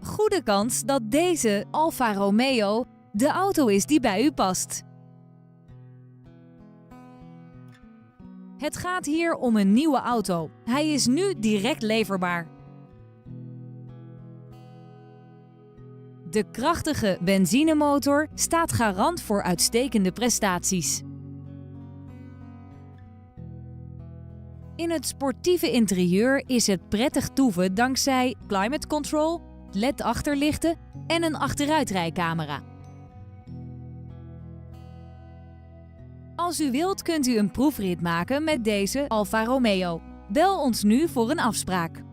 Goede kans dat deze Alfa Romeo de auto is die bij u past. Het gaat hier om een nieuwe auto. Hij is nu direct leverbaar. De krachtige benzinemotor staat garant voor uitstekende prestaties. In het sportieve interieur is het prettig toeven dankzij climate control, LED-achterlichten en een achteruitrijcamera. Als u wilt kunt u een proefrit maken met deze Alfa Romeo. Bel ons nu voor een afspraak.